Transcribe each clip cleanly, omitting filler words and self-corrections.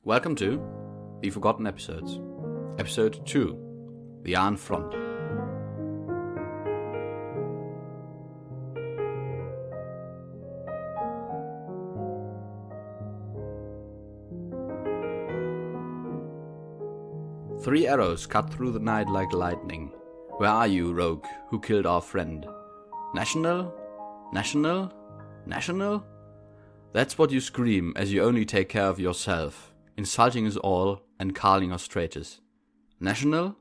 Welcome to The Forgotten Episodes, Episode 2, The Iron Front. Three arrows cut through the night like lightning. Where are you, rogue, who killed our friend? National? National? National? That's what you scream as you only take care of yourself, insulting us all and calling us traitors. National?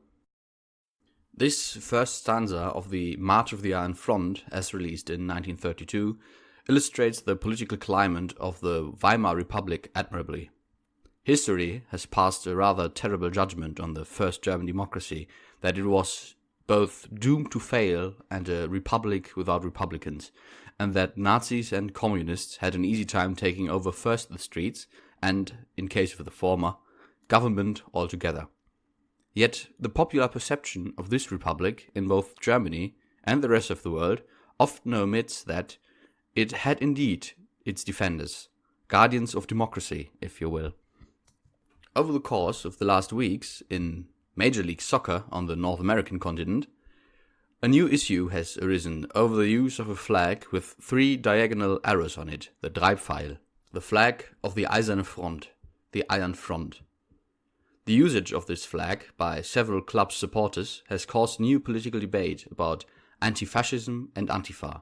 This first stanza of the March of the Iron Front, as released in 1932, illustrates the political climate of the Weimar Republic admirably. History has passed a rather terrible judgment on the first German democracy, that it was both doomed to fail and a republic without republicans, and that Nazis and communists had an easy time taking over first the streets and, in case of the former, government altogether. Yet the popular perception of this republic in both Germany and the rest of the world often omits that it had indeed its defenders, guardians of democracy, if you will. Over the course of the last weeks, in Major League Soccer on the North American continent, a new issue has arisen over the use of a flag with three diagonal arrows on it, the Drei, Pfeil, the flag of the Eiserne Front, the Iron Front. The usage of this flag by several club supporters has caused new political debate about anti-fascism and Antifa.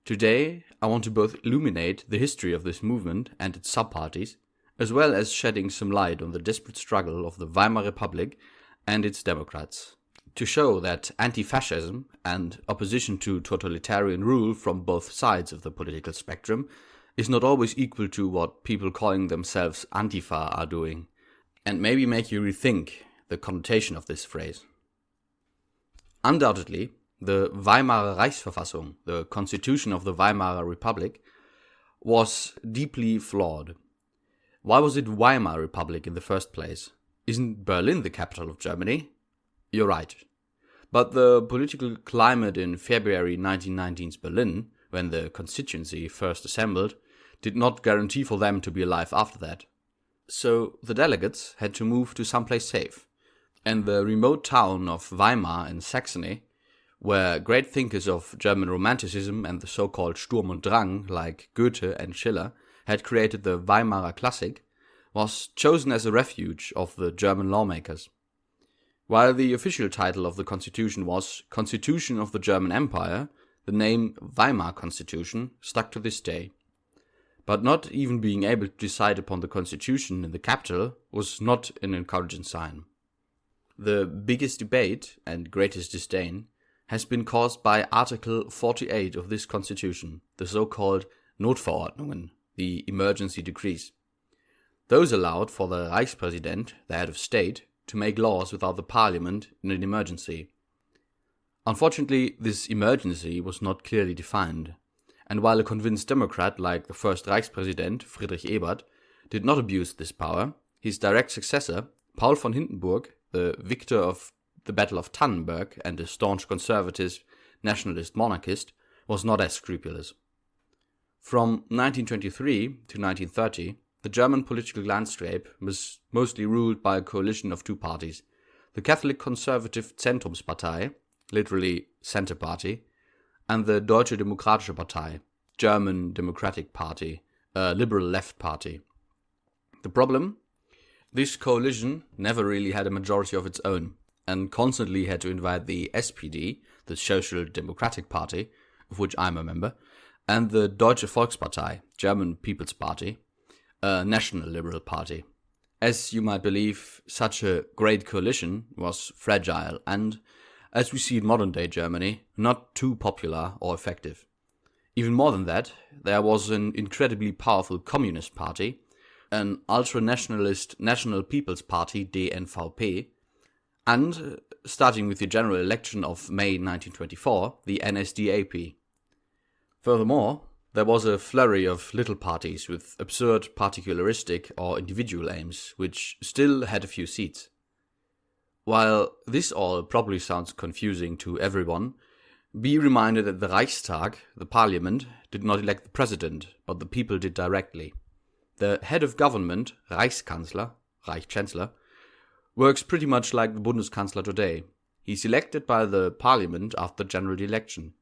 Today, I want to both illuminate the history of this movement and its sub-parties, as well as shedding some light on the desperate struggle of the Weimar Republic and its democrats, to show that anti-fascism and opposition to totalitarian rule from both sides of the political spectrum is not always equal to what people calling themselves Antifa are doing, and maybe make you rethink the connotation of this phrase. Undoubtedly, the Weimarer Reichsverfassung, the constitution of the Weimar Republic, was deeply flawed. Why was it Weimar Republic in the first place? Isn't Berlin the capital of Germany? You're right. But the political climate in February 1919's Berlin, when the constituency first assembled, did not guarantee for them to be alive after that. So the delegates had to move to someplace safe, and the remote town of Weimar in Saxony, where great thinkers of German Romanticism and the so-called Sturm und Drang, like Goethe and Schiller, had created the Weimarer Classic, was chosen as a refuge of the German lawmakers. While the official title of the constitution was Constitution of the German Empire, the name Weimar Constitution stuck to this day. But not even being able to decide upon the constitution in the capital was not an encouraging sign. The biggest debate and greatest disdain has been caused by Article 48 of this constitution, the so-called Notverordnungen, the emergency decrees. Those allowed for the Reichspräsident, the head of state, to make laws without the parliament in an emergency. Unfortunately, this emergency was not clearly defined, and while a convinced Democrat like the first Reichspräsident, Friedrich Ebert, did not abuse this power, his direct successor, Paul von Hindenburg, the victor of the Battle of Tannenberg and a staunch conservative nationalist monarchist, was not as scrupulous. From 1923 to 1930, the German political landscape was mostly ruled by a coalition of two parties, the Catholic conservative Zentrumspartei, literally Center Party, and the Deutsche Demokratische Partei, German Democratic Party, a liberal left party. The problem? This coalition never really had a majority of its own, and constantly had to invite the SPD, the Social Democratic Party, of which I'm a member, and the Deutsche Volkspartei, German People's Party, a national liberal party. As you might believe, such a great coalition was fragile and, as we see in modern-day Germany, not too popular or effective. Even more than that, there was an incredibly powerful communist party, an ultra-nationalist National People's Party, DNVP, and, starting with the general election of May 1924, the NSDAP. Furthermore, there was a flurry of little parties with absurd particularistic or individual aims, which still had a few seats. While this all probably sounds confusing to everyone, be reminded that the Reichstag, the parliament, did not elect the president, but the people did directly. The head of government, Reichskanzler, Reichschancellor, works pretty much like the Bundeskanzler today. He's elected by the parliament after general election.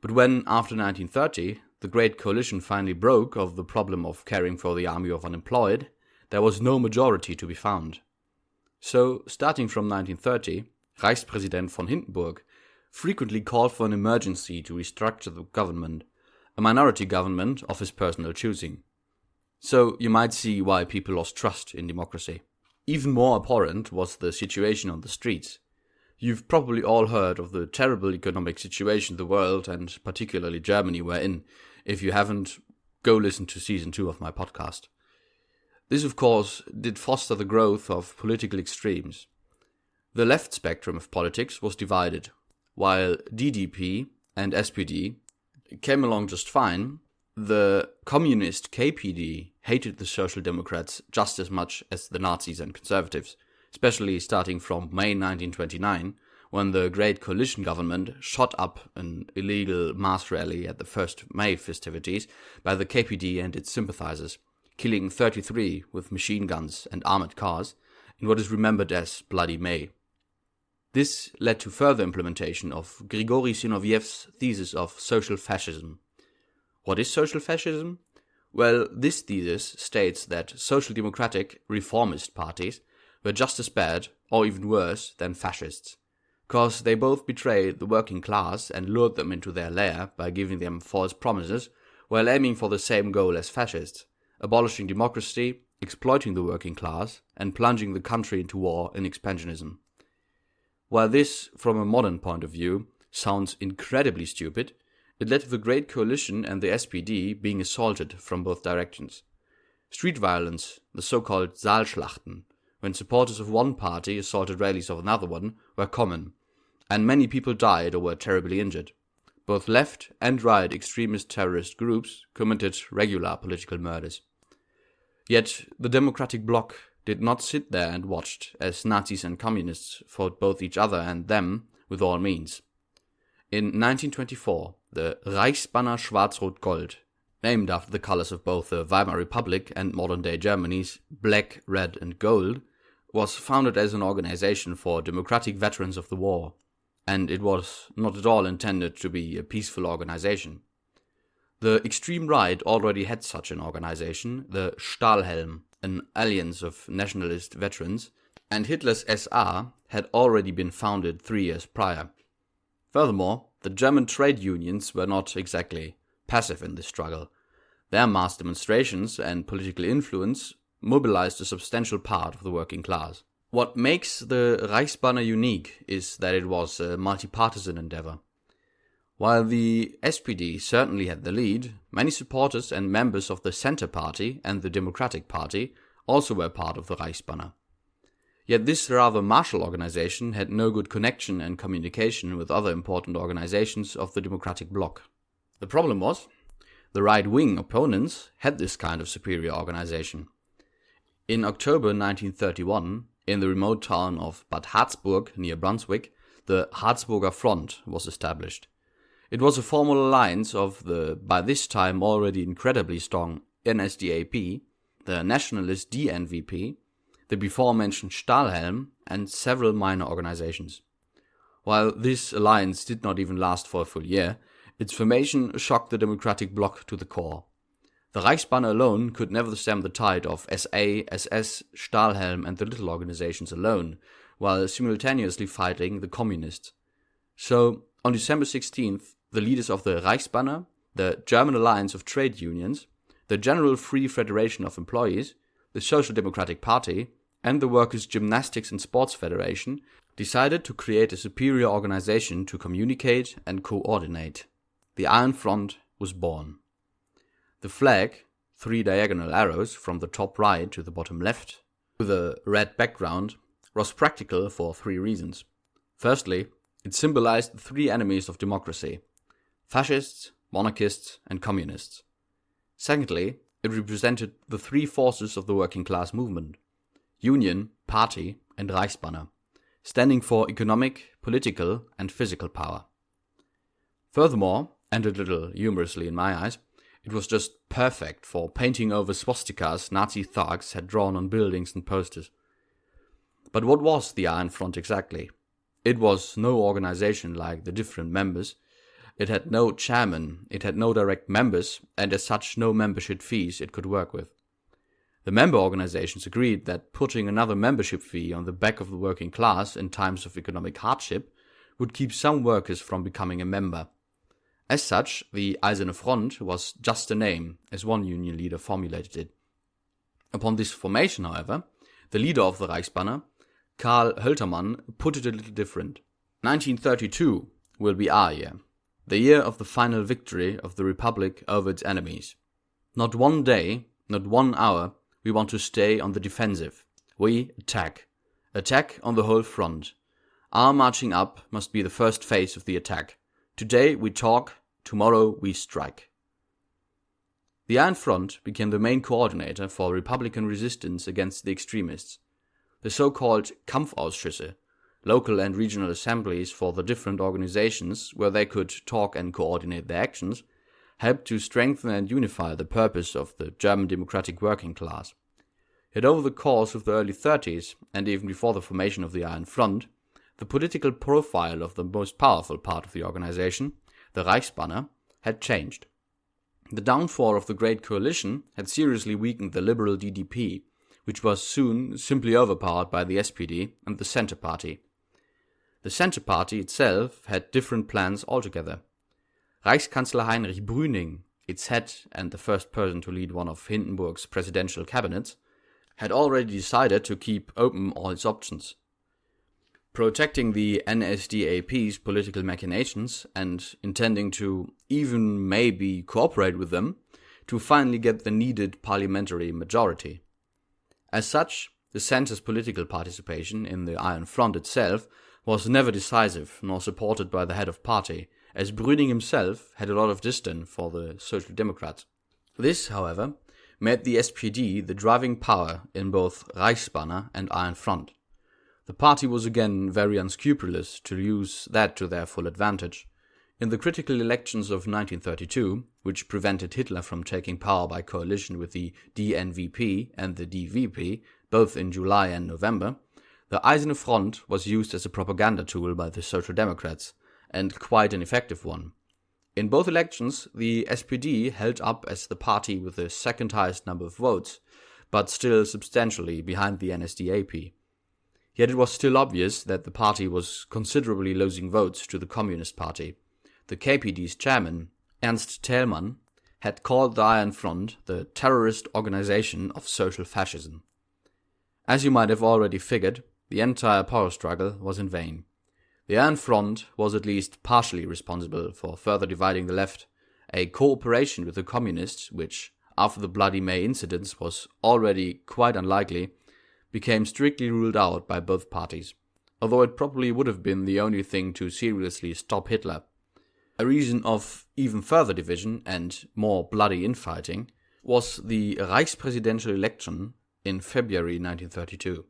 But when, after 1930, the Great Coalition finally broke of the problem of caring for the army of unemployed, there was no majority to be found. So, starting from 1930, Reichspräsident von Hindenburg frequently called for an emergency to restructure the government, a minority government of his personal choosing. So, you might see why people lost trust in democracy. Even more abhorrent was the situation on the streets. You've probably all heard of the terrible economic situation the world, and particularly Germany, were in. If you haven't, go listen to season 2 of my podcast. This, of course, did foster the growth of political extremes. The left spectrum of politics was divided. While DDP and SPD came along just fine, the communist KPD hated the Social Democrats just as much as the Nazis and conservatives, especially starting from May 1929, when the Great Coalition government shot up an illegal mass rally at the 1st May festivities by the KPD and its sympathizers, killing 33 with machine guns and armored cars in what is remembered as Bloody May. This led to further implementation of Grigory Zinoviev's thesis of social fascism. What is social fascism? Well, this thesis states that social democratic reformist parties were just as bad, or even worse, than fascists, cause they both betrayed the working class and lured them into their lair by giving them false promises, while aiming for the same goal as fascists, abolishing democracy, exploiting the working class, and plunging the country into war and expansionism. While this, from a modern point of view, sounds incredibly stupid, it led to the Great Coalition and the SPD being assaulted from both directions. Street violence, the so-called Saalschlachten, when supporters of one party assaulted rallies of another one, were common, and many people died or were terribly injured. Both left and right extremist terrorist groups committed regular political murders. Yet the democratic bloc did not sit there and watched as Nazis and communists fought both each other and them with all means. In 1924, the Reichsbanner Schwarz-Rot-Gold, named after the colors of both the Weimar Republic and modern-day Germany's black, red and gold, was founded as an organization for democratic veterans of the war, and it was not at all intended to be a peaceful organization. The extreme right already had such an organization, the Stahlhelm, an alliance of nationalist veterans, and Hitler's SA had already been founded 3 years prior. Furthermore, the German trade unions were not exactly passive in this struggle. Their mass demonstrations and political influence mobilized a substantial part of the working class. What makes the Reichsbanner unique is that it was a multi-partisan endeavor. While the SPD certainly had the lead, many supporters and members of the Centre Party and the Democratic Party also were part of the Reichsbanner. Yet this rather martial organization had no good connection and communication with other important organizations of the democratic bloc. The problem was, the right-wing opponents had this kind of superior organization. In October 1931, in the remote town of Bad Harzburg near Brunswick, the Harzburger Front was established. It was a formal alliance of the, by this time already incredibly strong, NSDAP, the nationalist DNVP, the before-mentioned Stahlhelm, and several minor organizations. While this alliance did not even last for a full year, its formation shocked the democratic bloc to the core. The Reichsbanner alone could never stem the tide of SA, SS, Stahlhelm and the little organizations alone, while simultaneously fighting the communists. So, on December 16th, the leaders of the Reichsbanner, the German Alliance of Trade Unions, the General Free Federation of Employees, the Social Democratic Party, and the Workers' Gymnastics and Sports Federation decided to create a superior organization to communicate and coordinate. The Iron Front was born. The flag, 3 diagonal arrows from the top right to the bottom left, with a red background, was practical for 3 reasons. Firstly, it symbolized the 3 enemies of democracy: fascists, monarchists, and communists. Secondly, it represented the 3 forces of the working class movement: Union, Party, and Reichsbanner, standing for economic, political, and physical power. Furthermore, and a little humorously in my eyes, It was just perfect for painting over swastikas Nazi thugs had drawn on buildings and posters. But what was the Iron Front exactly? It was no organization like the different members. It had no chairman, it had no direct members, and as such no membership fees it could work with. The member organizations agreed that putting another membership fee on the back of the working class in times of economic hardship would keep some workers from becoming a member. As such, the Eiserne Front was just a name, as one union leader formulated it. Upon this formation, however, the leader of the Reichsbanner, Karl Höltermann, put it a little different. 1932 will be our year, the year of the final victory of the Republic over its enemies. Not one day, not 1 hour, we want to stay on the defensive. We attack. Attack on the whole front. Our marching up must be the first phase of the attack. Today we talk, tomorrow we strike. The Iron Front became the main coordinator for Republican resistance against the extremists. The so-called Kampfausschüsse, local and regional assemblies for the different organizations where they could talk and coordinate their actions, helped to strengthen and unify the purpose of the German democratic working class. Yet over the course of the early 30s, and even before the formation of the Iron Front, the political profile of the most powerful part of the organization, the Reichsbanner, had changed. The downfall of the Great Coalition had seriously weakened the liberal DDP, which was soon simply overpowered by the SPD and the Centre Party. The Centre Party itself had different plans altogether. Reichskanzler Heinrich Brüning, its head and the first person to lead one of Hindenburg's presidential cabinets, had already decided to keep open all its options. Protecting the NSDAP's political machinations and intending to even maybe cooperate with them to finally get the needed parliamentary majority. As such, the Centre's political participation in the Iron Front itself was never decisive nor supported by the head of party, as Brüning himself had a lot of distance for the Social Democrats. This, however, made the SPD the driving power in both Reichsbanner and Iron Front. The party was again very unscrupulous to use that to their full advantage. In the critical elections of 1932, which prevented Hitler from taking power by coalition with the DNVP and the DVP, both in July and November, the Eiserne Front was used as a propaganda tool by the Social Democrats, and quite an effective one. In both elections, the SPD held up as the party with the second highest number of votes, but still substantially behind the NSDAP. Yet it was still obvious that the party was considerably losing votes to the Communist Party. The KPD's chairman, Ernst Thälmann, had called the Iron Front the terrorist organization of social fascism. As you might have already figured, the entire power struggle was in vain. The Iron Front was at least partially responsible for further dividing the left. A cooperation with the Communists, which, after the Bloody May incidents, was already quite unlikely, became strictly ruled out by both parties, although it probably would have been the only thing to seriously stop Hitler. A reason of even further division and more bloody infighting was the Reichspräsidential election in February 1932.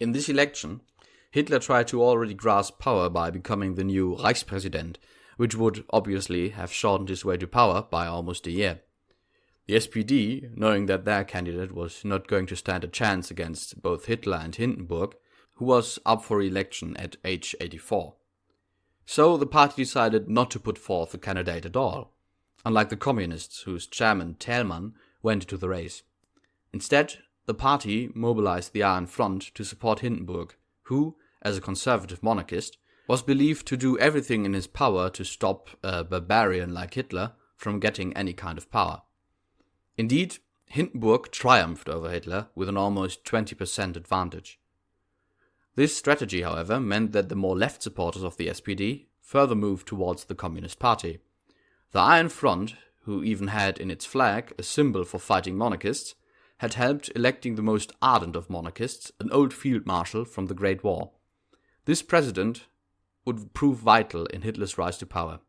In this election, Hitler tried to already grasp power by becoming the new Reichspräsident, which would obviously have shortened his way to power by almost a year. The SPD, knowing that their candidate was not going to stand a chance against both Hitler and Hindenburg, who was up for election at age 84. So the party decided not to put forth a candidate at all, unlike the Communists, whose chairman Thälmann went into the race. Instead, the party mobilized the Iron Front to support Hindenburg, who, as a conservative monarchist, was believed to do everything in his power to stop a barbarian like Hitler from getting any kind of power. Indeed, Hindenburg triumphed over Hitler with an almost 20% advantage. This strategy, however, meant that the more left supporters of the SPD further moved towards the Communist Party. The Iron Front, who even had in its flag a symbol for fighting monarchists, had helped electing the most ardent of monarchists, an old field marshal from the Great War. This president would prove vital in Hitler's rise to power.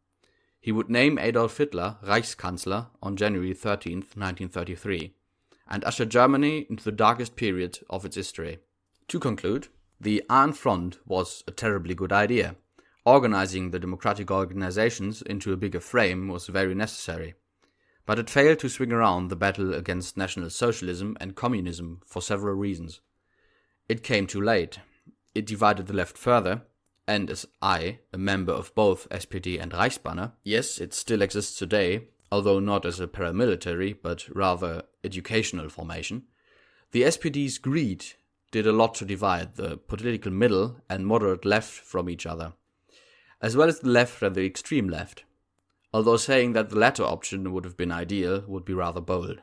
He would name Adolf Hitler Reichskanzler on January 13, 1933, and usher Germany into the darkest period of its history. To conclude, the Iron Front was a terribly good idea. Organizing the democratic organizations into a bigger frame was very necessary. but it failed to swing around the battle against National Socialism and Communism for several reasons. It came too late. It divided the left further, and as I, a member of both SPD and Reichsbanner, yes, it still exists today, although not as a paramilitary, but rather educational formation, the SPD's greed did a lot to divide the political middle and moderate left from each other, as well as the left and the extreme left, although saying that the latter option would have been ideal would be rather bold.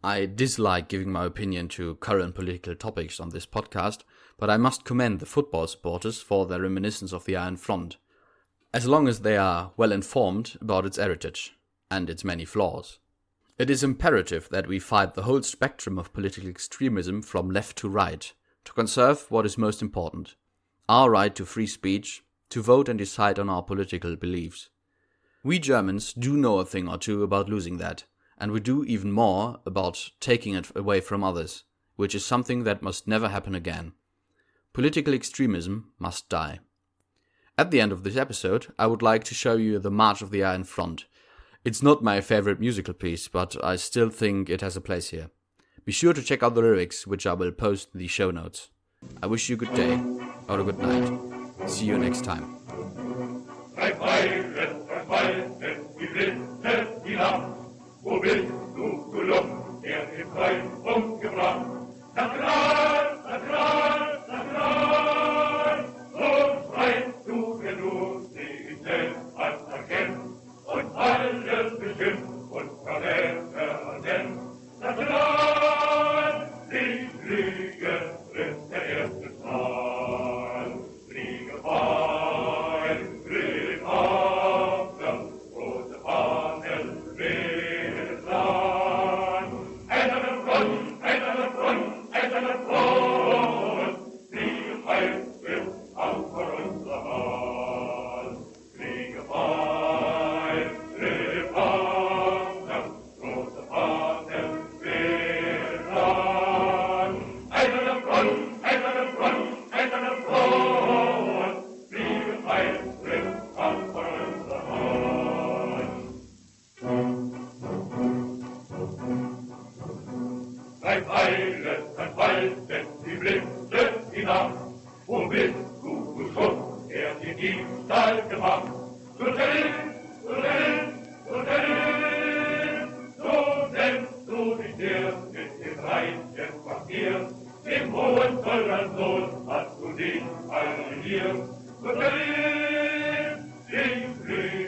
I dislike giving my opinion to current political topics on this podcast, but I must commend the football supporters for their reminiscence of the Iron Front, as long as they are well informed about its heritage and its many flaws. It is imperative that we fight the whole spectrum of political extremism from left to right, to conserve what is most important, our right to free speech, to vote and decide on our political beliefs. We Germans do know a thing or two about losing that, and we do even more about taking it away from others, which is something that must never happen again. Political extremism must die. At the end of this episode, I would like to show you the March of the Iron Front. It's not my favorite musical piece, but I still think it has a place here. Be sure to check out the lyrics, which I will post in the show notes. I wish you a good day, or a good night. See you next time. Drei Pfeile, zerspalten, die Blitze, die Nacht. Wo bist du, du Luft, der den Freund umgebracht? Strahl, Strahl, Strahl, so schreist du, wenn du dich selbst anerkennt und alles beschimpft und Verräter nennt. Strahl, die Fliege trifft der erste Strahl. Fliege, Pfeil, triff, rote Fahnen, wehet, anerkennt, Freund, Fliege, Pfeil, triff, vor unserer Wahl. Fliege, Pfeil, triff, rote Fahnen, wehet, anerkennt, Freund, Fliege, Pfeil, triff, vor unserer Wahl. Drei Pfeile, zerspalten, die Blitze, die Nacht. Wo bist du, du Schuss, der den Diebstahl gemacht? Du triffst, du triffst, du triffst. So nennst du dich erst mit dem reichen Quartier. Dem Hohenzollern-Sohn hast du dich alliiert. Du triffst, die Fliege.